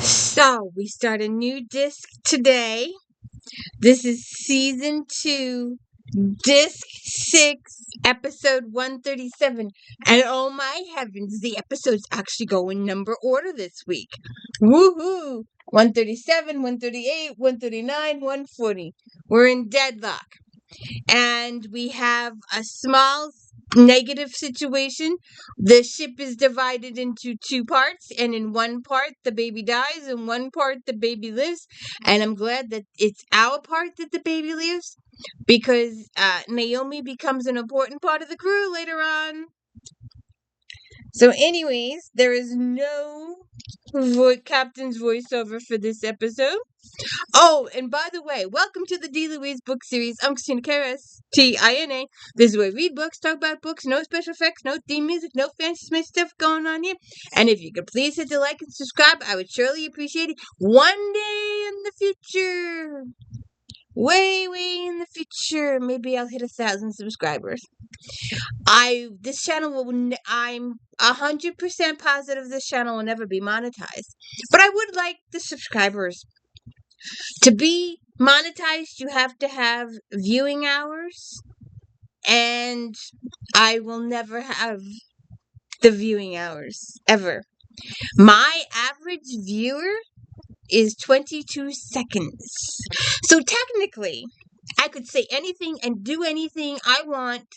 So, we start a new disc today. This is season 2, disc 6, episode 137. And oh my heavens, the episodes actually go in number order this week. Woohoo! 137, 138, 139, 140. We're in Deadlock. And we have a small negative situation. The ship is divided into two parts, and in one part the baby dies, in one part the baby lives. And I'm glad that it's our part that the baby lives, because Naomi becomes an important part of the crew later on. So, anyways, there is no captain's voiceover for this episode. Oh, and by the way, welcome to the D. Louise book series. I'm Christina Karras, Tina. This is where we read books, talk about books, no special effects, no theme music, no fancy Smith stuff going on here. And if you could please hit the like and subscribe, I would surely appreciate it. One day in the future, way in the future, maybe I'll hit 1,000 subscribers. This channel will. I'm 100% positive this channel will never be monetized, but I would like the subscribers. To be monetized, you have to have viewing hours, and I will never have the viewing hours, ever. My average viewer is 22 seconds. So technically, I could say anything and do anything I want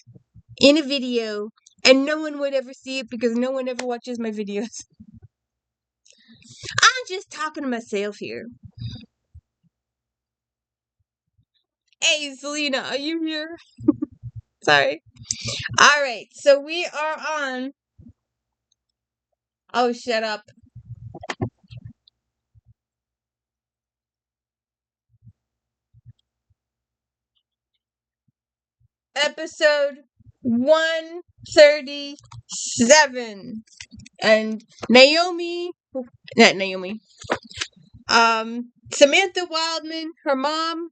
in a video, and no one would ever see it because no one ever watches my videos. I'm just talking to myself here. Hey, Selena, are you here? Sorry. All right, so we are on. Oh, shut up. Episode 137. And not Naomi. Samantha Wildman, her mom,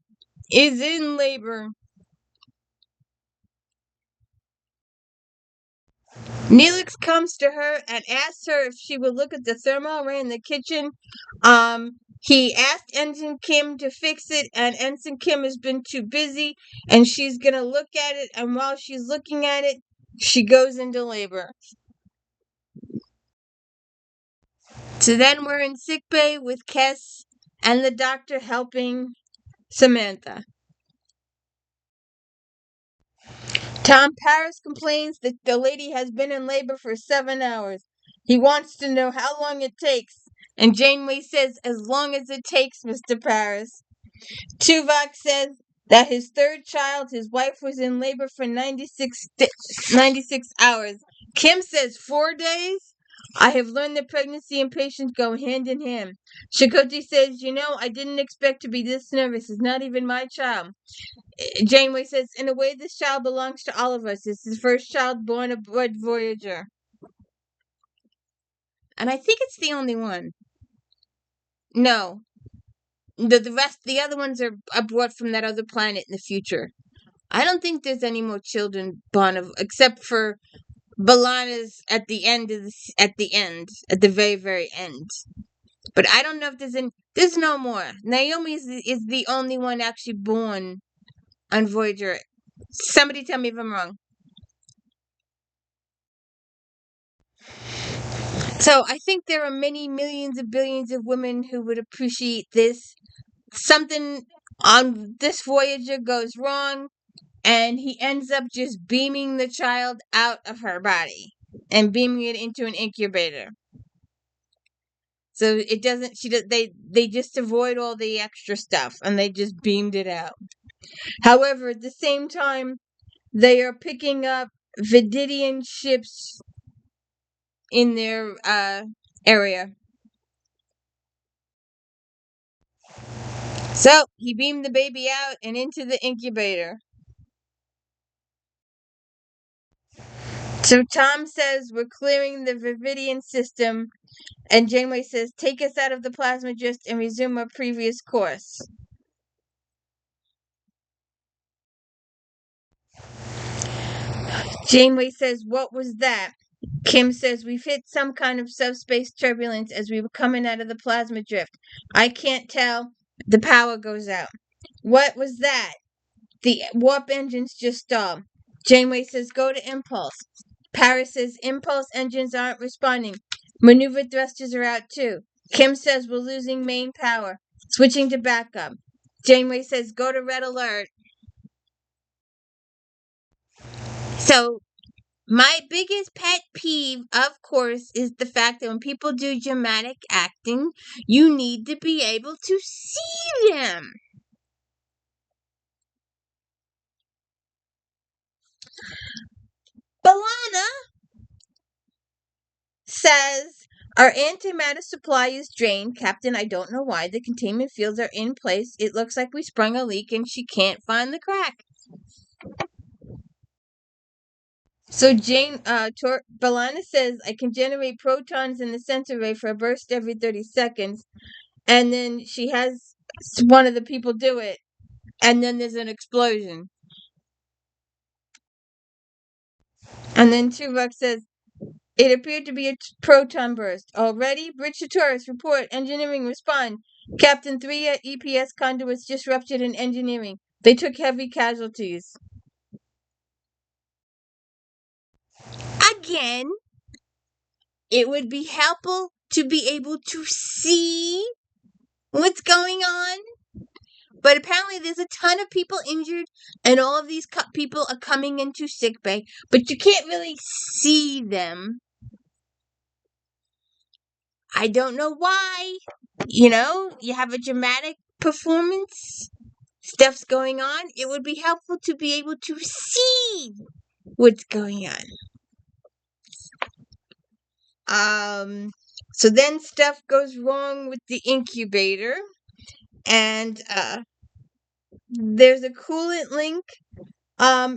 is in labor. Neelix comes to her and asks her if she would look at the thermal ray in the kitchen. He asked Ensign Kim to fix it, and Ensign Kim has been too busy, and she's gonna look at it, and while she's looking at it, she goes into labor. So then we're in sickbay with Kes and the doctor helping Samantha. Tom Paris complains that the lady has been in labor for 7 hours. He wants to know how long it takes. And Janeway says, as long as it takes, Mr. Paris. Tuvok says that his third child, his wife, was in labor for 96 hours. Kim says 4 days? I have learned that pregnancy and patience go hand in hand. Chakotay says, I didn't expect to be this nervous. It's not even my child. Janeway says, in a way, this child belongs to all of us. It's the first child born aboard Voyager. And I think it's the only one. No. The other ones are brought from that other planet in the future. I don't think there's any more children born except for B'Elanna's at the very, very end. But I don't know if there's no more. Naomi is the only one actually born on Voyager. Somebody tell me if I'm wrong. So I think there are many millions of billions of women who would appreciate this. Something on this Voyager goes wrong, and he ends up just beaming the child out of her body and beaming it into an incubator. So it doesn't. They just avoid all the extra stuff, and they just beamed it out. However, at the same time, they are picking up Vididian ships in their area. So he beamed the baby out and into the incubator. So Tom says we're clearing the Vividian system, and Janeway says take us out of the plasma gist and resume our previous course. Janeway says, what was that? Kim says, we've hit some kind of subspace turbulence as we were coming out of the plasma drift. I can't tell. The power goes out. What was that? The warp engines just stalled. Janeway says, go to impulse. Paris says, impulse engines aren't responding. Maneuver thrusters are out too. Kim says, we're losing main power. Switching to backup. Janeway says, go to red alert. So, my biggest pet peeve, of course, is the fact that when people do dramatic acting, you need to be able to see them. B'Elanna says, our antimatter supply is drained. Captain, I don't know why. The containment fields are in place. It looks like we sprung a leak and she can't find the crack. So B'Elanna says, I can generate protons in the sensor array for a burst every 30 seconds. And then she has one of the people do it. And then there's an explosion. And then Tuvok says, it appeared to be a proton burst. Already? Bridge to Taurus, report. Engineering, respond. Captain, 3 EPS conduits just ruptured in engineering. They took heavy casualties. Again, it would be helpful to be able to see what's going on. But apparently there's a ton of people injured, and all of these people are coming into sickbay, but you can't really see them. I don't know why. You have a dramatic performance. Stuff's going on. It would be helpful to be able to see what's going on. So then stuff goes wrong with the incubator, and there's a coolant leak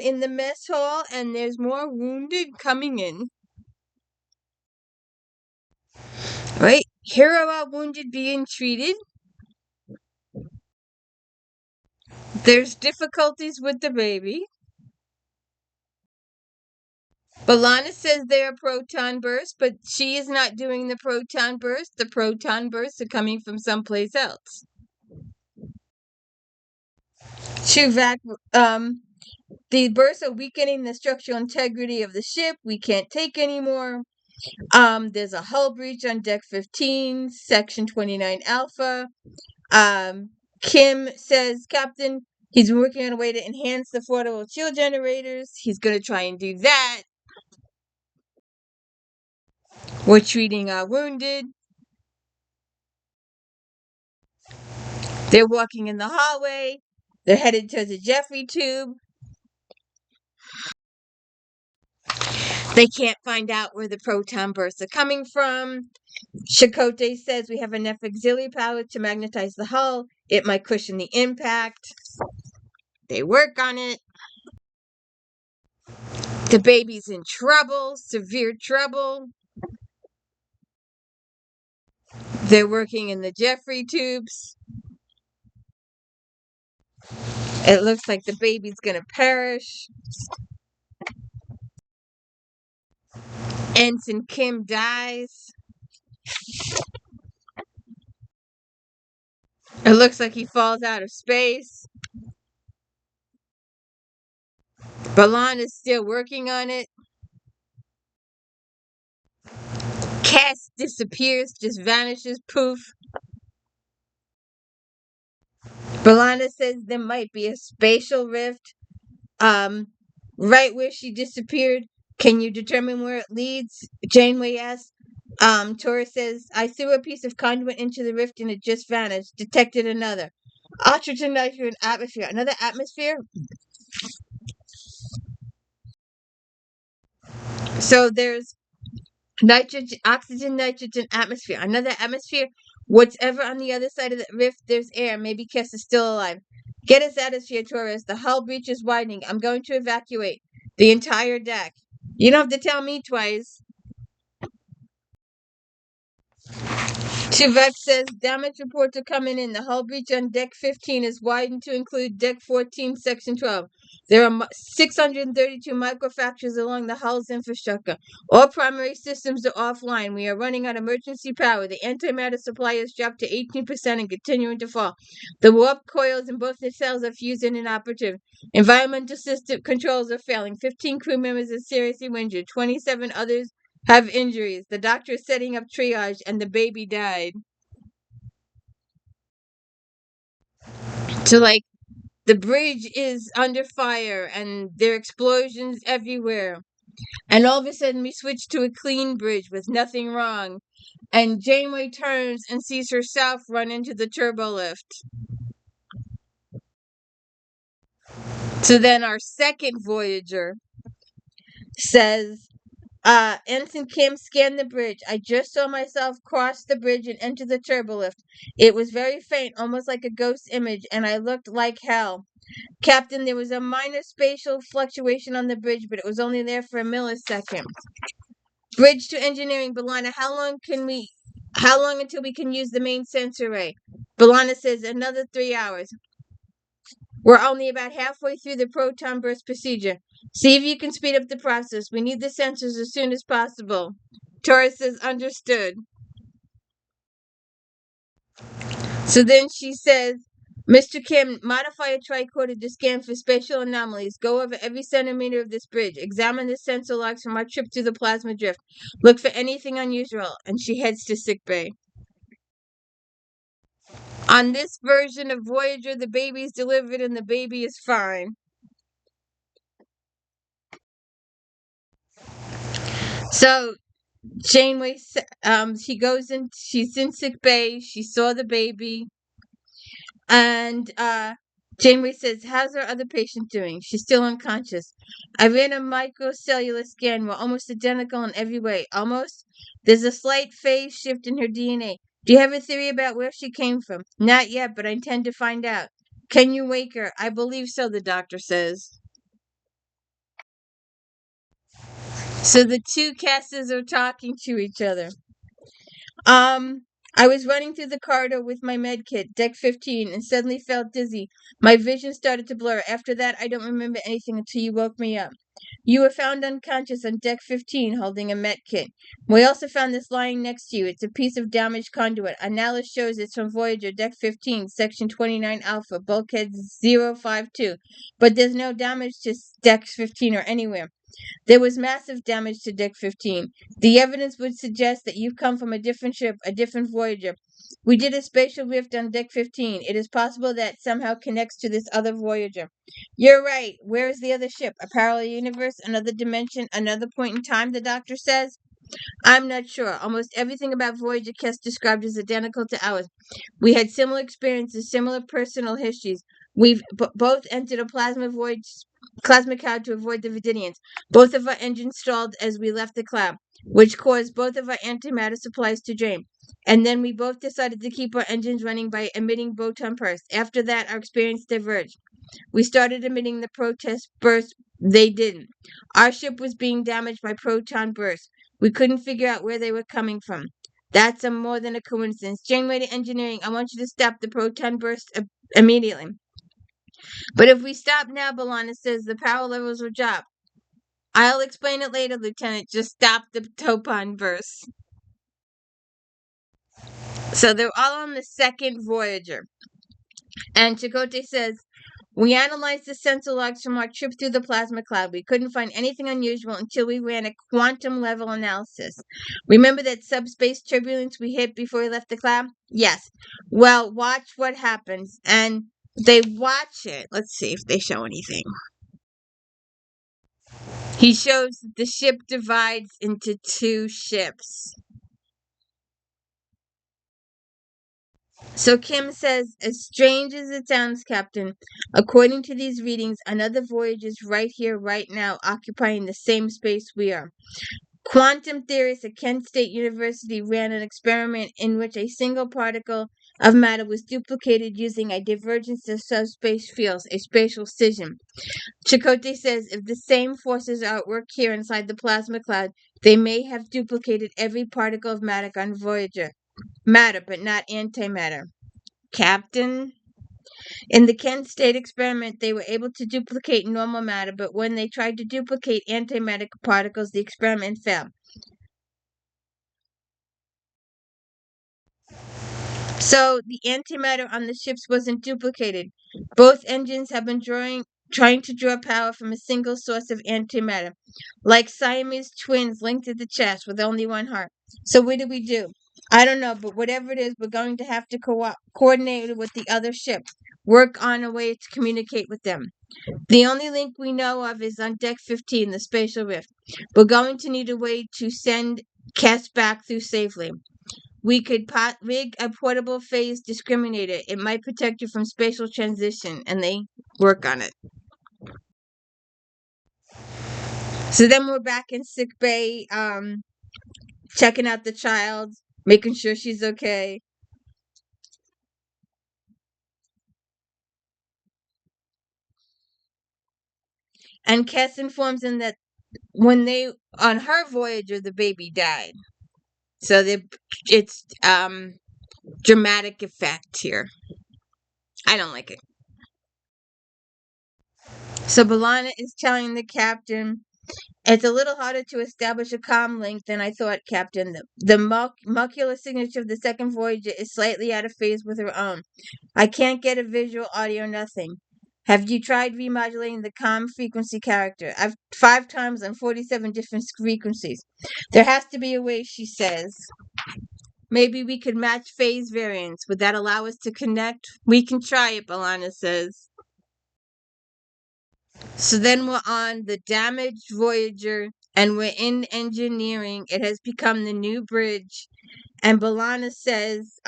in the mess hall, and there's more wounded coming in. Right? Here are our wounded being treated. There's difficulties with the baby. B'Elanna says they are proton bursts, but she is not doing the proton burst. The proton bursts are coming from someplace else. Tuvok, the bursts are weakening the structural integrity of the ship. We can't take anymore. There's a hull breach on deck 15, section 29 Alpha. Kim says, Captain, he's working on a way to enhance the portable shield generators. He's going to try and do that. We're treating our wounded. They're walking in the hallway. They're headed to the Jeffrey tube. They can't find out where the proton bursts are coming from. Chakotay says we have enough auxiliary power to magnetize the hull. It might cushion the impact. They work on it. The baby's in trouble, severe trouble. They're working in the Jeffrey tubes. It looks like the baby's gonna perish. Ensign Kim dies. It looks like he falls out of space. B'Elanna is still working on it. Cass disappears, just vanishes, poof. B'Elanna says there might be a spatial rift. Right where she disappeared. Can you determine where it leads? Janeway asks. Torres says, I threw a piece of conduit into the rift and it just vanished. Detected another. Oxygen, nitrogen, atmosphere. Another atmosphere? So there's nitrogen, oxygen, nitrogen, atmosphere. Another atmosphere. Whatever on the other side of the rift, there's air. Maybe Cass is still alive. Get us out of here, Torres. The hull breach is widening. I'm going to evacuate the entire deck. You don't have to tell me twice. Chivek says damage reports are coming in. The hull breach on Deck 15 is widened to include Deck 14, Section 12. There are 632 microfractures along the hull's infrastructure. All primary systems are offline. We are running on emergency power. The antimatter supply has dropped to 18% and continuing to fall. The warp coils in both nacelles are fused and inoperative. Environmental system controls are failing. 15 crew members are seriously injured. 27 others have injuries. The doctor is setting up triage, and the baby died. So, like, the bridge is under fire, and there are explosions everywhere. And all of a sudden, we switch to a clean bridge with nothing wrong. And Janeway turns and sees herself run into the turbo lift. So then our second Voyager says, Ensign Kim scanned the bridge. I just saw myself cross the bridge and enter the turbolift. It was very faint, almost like a ghost image, and I looked like hell. Captain, there was a minor spatial fluctuation on the bridge, but it was only there for a millisecond. Bridge to engineering, B'Elanna, how long until we can use the main sensor array? B'Elanna says another 3 hours. We're only about halfway through the proton burst procedure. See if you can speed up the process. We need the sensors as soon as possible. Torres says, understood. So then she says, Mr. Kim, modify a tricorder to scan for spatial anomalies. Go over every centimeter of this bridge. Examine the sensor logs from our trip through the plasma drift. Look for anything unusual. And she heads to sickbay. On this version of Voyager, the baby's delivered and the baby is fine. So Janeway, she goes in. She's in sick bay. She saw the baby, and Janeway says, "How's our other patient doing? She's still unconscious. I ran a microcellular scan. We're almost identical in every way. Almost. There's a slight phase shift in her DNA. Do you have a theory about where she came from? Not yet, but I intend to find out. Can you wake her? I believe so. The doctor says." So the two Casses are talking to each other. I was running through the corridor with my med kit, Deck 15, and suddenly felt dizzy. My vision started to blur. After that, I don't remember anything until you woke me up. You were found unconscious on Deck 15, holding a med kit. We also found this lying next to you. It's a piece of damaged conduit. Analysis shows it's from Voyager, Deck 15, Section 29 Alpha, bulkhead 052. But there's no damage to Deck 15 or anywhere. There was massive damage to Deck 15. The evidence would suggest that you've come from a different ship, a different Voyager. We did a spatial rift on Deck 15. It is possible that somehow connects to this other Voyager. You're right. Where is the other ship? A parallel universe? Another dimension? Another point in time, the doctor says? I'm not sure. Almost everything about Voyager Kess described is identical to ours. We had similar experiences, similar personal histories. We've both entered a plasma cloud to avoid the Vididians. Both of our engines stalled as we left the cloud, which caused both of our antimatter supplies to drain. And then we both decided to keep our engines running by emitting proton bursts. After that, our experience diverged. We started emitting the protest bursts. They didn't. Our ship was being damaged by proton bursts. We couldn't figure out where they were coming from. That's more than a coincidence. Janeway to engineering, I want you to stop the proton burst immediately. But if we stop now, B'Elanna says, the power levels will drop. I'll explain it later, Lieutenant. Just stop the proton burst. So they're all on the second Voyager. And Chakotay says, we analyzed the sensor logs from our trip through the plasma cloud. We couldn't find anything unusual until we ran a quantum level analysis. Remember that subspace turbulence we hit before we left the cloud? Yes. Well, watch what happens. And they watch it. Let's see if they show anything. He shows that the ship divides into two ships. So Kim says, as strange as it sounds, Captain, according to these readings, another voyage is right here, right now, occupying the same space we are. Quantum theorists at Kent State University ran an experiment in which a single particle of matter was duplicated using a divergence of subspace fields, a spatial scission. Chakotay says, if the same forces are at work here inside the plasma cloud, they may have duplicated every particle of matter on Voyager. matter, but not antimatter. Captain, in the Kent State experiment, they were able to duplicate normal matter, but when they tried to duplicate antimatter particles, the experiment failed. So the antimatter on the ships wasn't duplicated. Both engines have been trying to draw power from a single source of antimatter, like Siamese twins linked at the chest with only one heart. So what do? I don't know, but whatever it is, we're going to have to coordinate with the other ship, work on a way to communicate with them. The only link we know of is on Deck 15, the spatial rift. We're going to need a way to send Kess back through safely. We could rig a portable phase discriminator. It might protect you from spatial transition, and they work on it. So then we're back in sick bay, checking out the child, making sure she's okay. And Kess informs them that when they on her Voyager, the baby died. So it's dramatic effect here. I don't like it. So B'Elanna is telling the captain, it's a little harder to establish a comm link than I thought, Captain. The molecular signature of the second Voyager is slightly out of phase with her own. I can't get a visual, audio, nothing. Have you tried remodulating the comm frequency character? I've 5 times on 47 different frequencies. There has to be a way, she says. Maybe we could match phase variants. Would that allow us to connect? We can try it, B'Elanna says. So then we're on the damaged Voyager, and we're in engineering. It has become the new bridge. And B'Elanna says,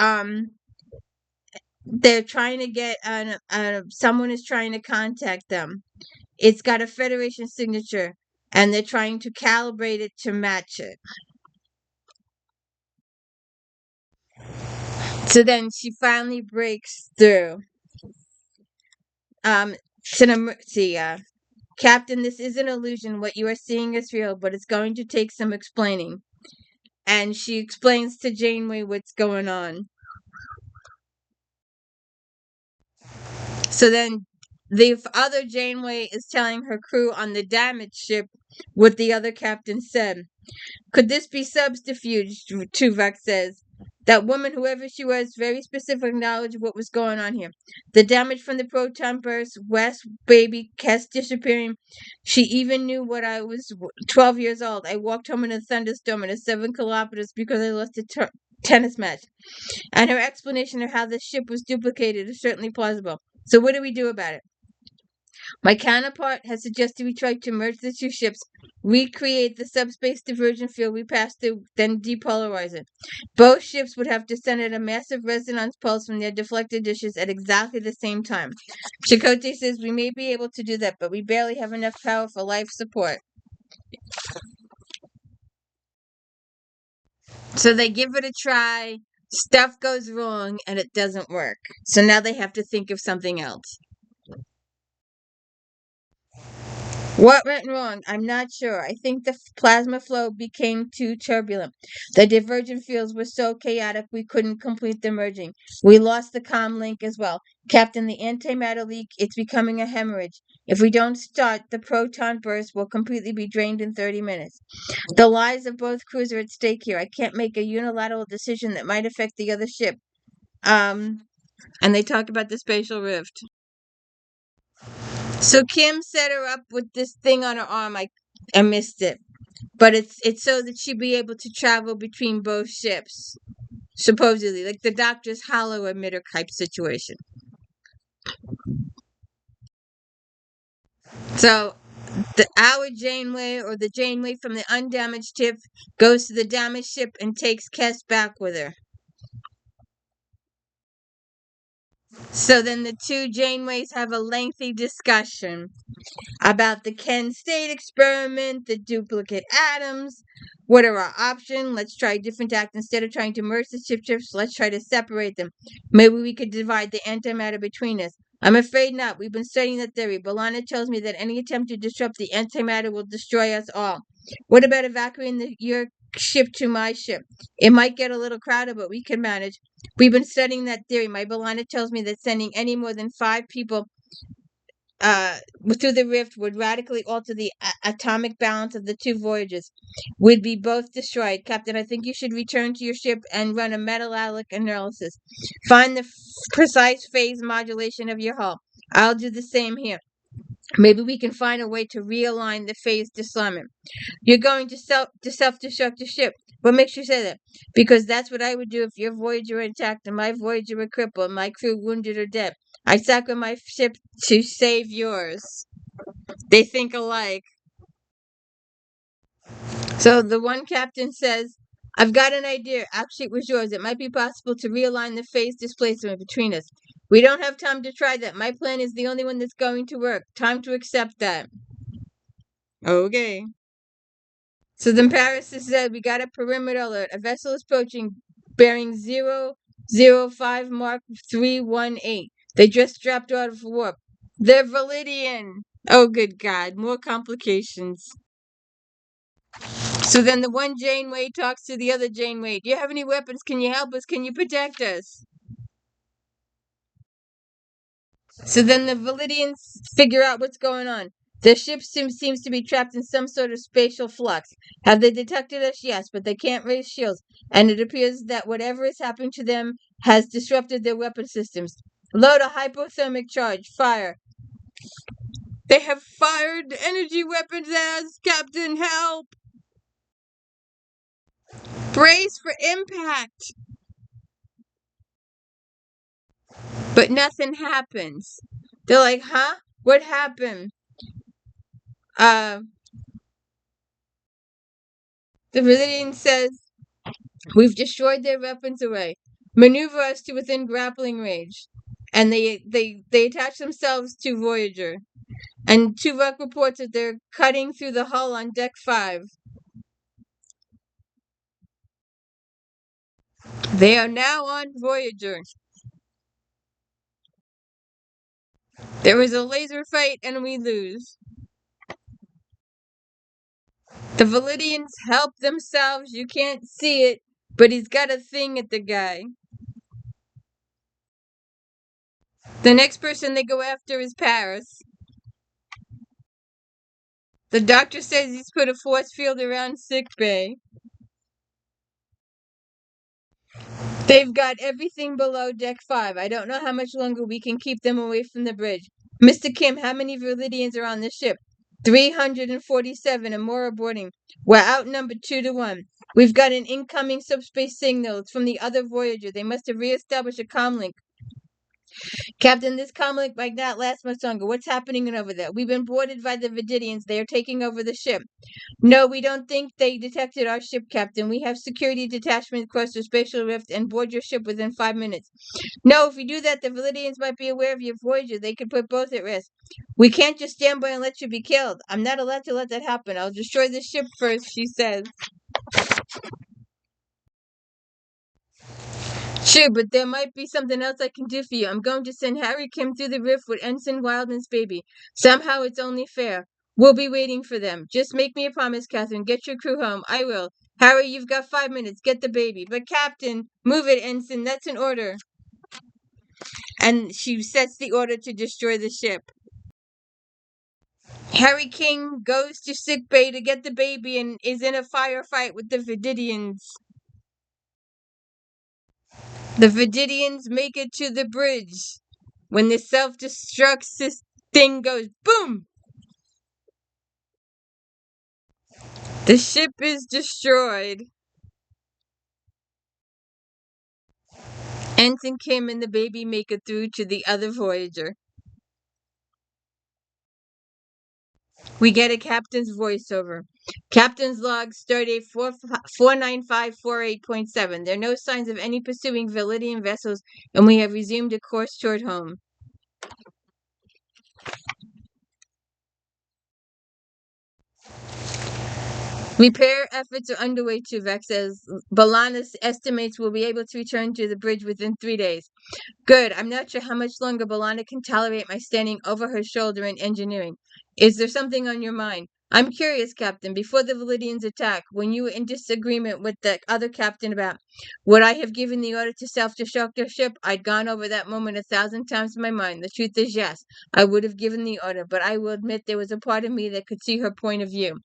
they're trying to get, someone is trying to contact them. It's got a Federation signature, and they're trying to calibrate it to match it. So then she finally breaks through. Captain, this is an illusion. What you are seeing is real, but it's going to take some explaining. And she explains to Janeway what's going on. So then the other Janeway is telling her crew on the damaged ship what the other captain said. Could this be subterfuge? Tuvok says. That woman, whoever she was, very specific knowledge of what was going on here. The damage from the proton burst, West baby, Kess disappearing. She even knew what I was 12 years old. I walked home in a thunderstorm at 7 kilometers because I lost a tennis match. And her explanation of how the ship was duplicated is certainly plausible. So what do we do about it? My counterpart has suggested we try to merge the two ships, recreate the subspace divergent field we passed through, then depolarize it. Both ships would have descended a massive resonance pulse from their deflected dishes at exactly the same time. Chakotay says we may be able to do that, but we barely have enough power for life support. So they give it a try, stuff goes wrong, and it doesn't work. So now they have to think of something else. What went wrong? I'm not sure. I think the plasma flow became too turbulent. The divergent fields were so chaotic we couldn't complete the merging. We lost the comm link as well. Captain, the antimatter leak, it's becoming a hemorrhage. If we don't start, the proton burst will completely be drained in 30 minutes. The lives of both crews are at stake here. I can't make a unilateral decision that might affect the other ship. And they talk about the spatial rift. So Kim set her up with this thing on her arm. I missed it, but it's so that she'd be able to travel between both ships, supposedly, like the Doctor's hollow emitter type situation. So our Janeway, or the Janeway from the undamaged ship, goes to the damaged ship and takes Kess back with her. So then the two Janeways have a lengthy discussion about the Kent State experiment, the duplicate atoms. What are our options? Let's try a different tact. Instead of trying to merge the chips, let's try to separate them. Maybe we could divide the antimatter between us. I'm afraid not. We've been studying that theory. B'Elanna tells me that any attempt to disrupt the antimatter will destroy us all. What about evacuating your ship to my ship. It might get a little crowded, but we can manage. We've been studying that theory. My B'Elanna tells me that sending any more than 5 people through the rift would radically alter the atomic balance of the 2 voyages. Would be both destroyed. Captain, I think you should return to your ship and run a meta-analytic analysis. Find the precise phase modulation of your hull. I'll do the same here. Maybe we can find a way to realign the phase disalignment. You're going to self-destruct the ship. What makes you say that? Because that's what I would do if your Voyager were attacked and my Voyager were crippled, my crew wounded or dead. I'd sacrifice my ship to save yours. They think alike. So the one captain says, I've got an idea. Actually, it was yours. It might be possible to realign the phase displacement between us. We don't have time to try that. My plan is the only one that's going to work. Time to accept that. Okay. So then Paris has said, we got a perimeter alert. A vessel is approaching bearing 005 Mark 318. They just dropped out of warp. They're Validian. Oh, good God. More complications. So then the one Janeway talks to the other Janeway. Do you have any weapons? Can you help us? Can you protect us? So then the Validians figure out what's going on. The ship seems to be trapped in some sort of spatial flux. Have they detected us? Yes, but they can't raise shields. And it appears that whatever is happening to them has disrupted their weapon systems. Load a hypothermic charge. Fire. They have fired energy weapons at us, Captain. Help! Brace for impact. But nothing happens. They're like, huh? What happened? The Validian says, we've destroyed their weapons array. Maneuver us to within grappling range. And they attach themselves to Voyager. And Tuvok reports that they're cutting through the hull on deck 5. They are now on Voyager. There was a laser fight and we lose. The Validians help themselves. You can't see it, but he's got a thing at the guy. The next person they go after is Paris. The doctor says he's put a force field around sickbay. They've got everything below deck 5. I don't know how much longer we can keep them away from the bridge. Mr. Kim, how many Validians are on the ship? 347 and more are boarding. We're outnumbered 2-1. We've got an incoming subspace signal. It's from the other Voyager. They must have reestablished a comlink. Captain, this comlink might not last much longer. What's happening over there? We've been boarded by the Vididians. They are taking over the ship. No, we don't think they detected our ship, Captain. We have security detachment across the spatial rift and board your ship within 5 minutes. No, if we do that, the Validians might be aware of your Voyager. They could put both at risk. We can't just stand by and let you be killed. I'm not allowed to let that happen. I'll destroy the ship first, she says. Sure, but there might be something else I can do for you. I'm going to send Harry Kim through the rift with Ensign Wildman's baby. Somehow it's only fair. We'll be waiting for them. Just make me a promise, Catherine. Get your crew home. I will. Harry, you've got 5 minutes. Get the baby. But Captain, move it, Ensign. That's an order. And she sets the order to destroy the ship. Harry King goes to sickbay to get the baby and is in a firefight with the Vididians. The Vididians make it to the bridge. When the self-destruct thing goes boom! The ship is destroyed. Ensign Kim and the baby make it through to the other Voyager. We get a captain's voiceover. Captain's log, stardate 49548.7. There are no signs of any pursuing Validian vessels, and we have resumed a course toward home. Repair efforts are underway, Tuvok says. B'Elanna estimates we'll be able to return to the bridge within 3 days. Good. I'm not sure how much longer B'Elanna can tolerate my standing over her shoulder in engineering. Is there something on your mind? I'm curious, Captain, before the Validians attack, when you were in disagreement with the other captain about would I have given the order to self-destruct their ship, I'd gone over that moment 1,000 times in my mind. The truth is, yes, I would have given the order, but I will admit there was a part of me that could see her point of view.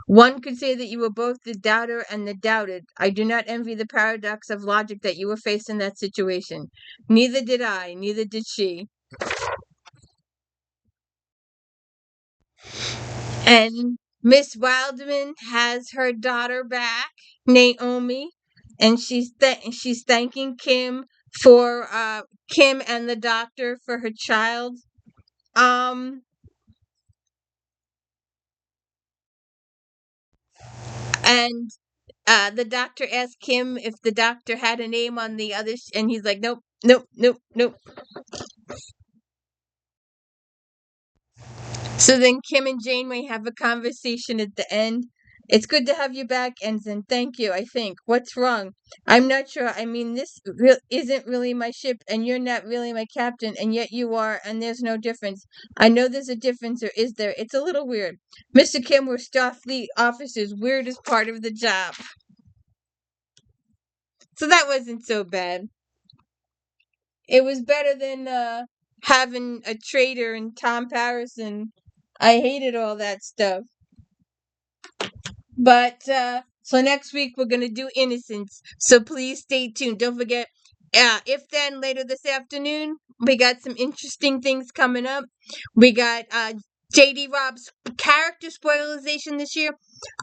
One could say that you were both the doubter and the doubted. I do not envy the paradox of logic that you were faced in that situation. Neither did I, neither did she. And Miss Wildman has her daughter back, Naomi, and she's thanking Kim and the doctor for her child. Um and the doctor asked Kim if the doctor had a name on the other, and he's like, nope, nope, nope, nope. So then Kim and Janeway have a conversation at the end. It's good to have you back, Ensign. Thank you, I think. What's wrong? I'm not sure. I mean, isn't really my ship, and you're not really my captain, and yet you are, and there's no difference. I know there's a difference, or is there? It's a little weird. Mr. Kim, we're Starfleet officers. Weirdest part of the job. So that wasn't so bad. It was better than having a traitor and Tom Paris. I hated all that stuff. But so next week we're gonna do Innocence. So please stay tuned. Don't forget. If then later this afternoon we got some interesting things coming up. We got JD Rob's character spoilization this year.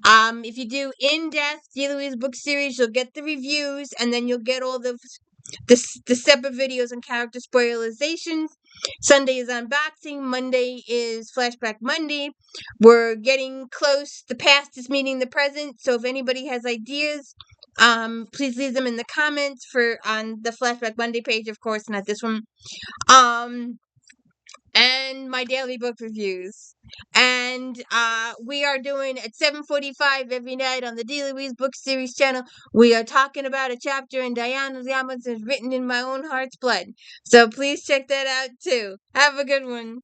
If you do in-depth Louise book series, you'll get the reviews, and then you'll get all the separate videos on character spoilerizations. Sunday is unboxing. Monday is Flashback Monday. We're getting close. The past is meeting the present. So if anybody has ideas, please leave them in the comments on the Flashback Monday page, of course, not this one. And my daily book reviews. And we are doing at 7:45 every night on the Daily Louise Book Series channel. We are talking about a chapter in Diana Yamas is written in my own heart's blood. So please check that out too. Have a good one.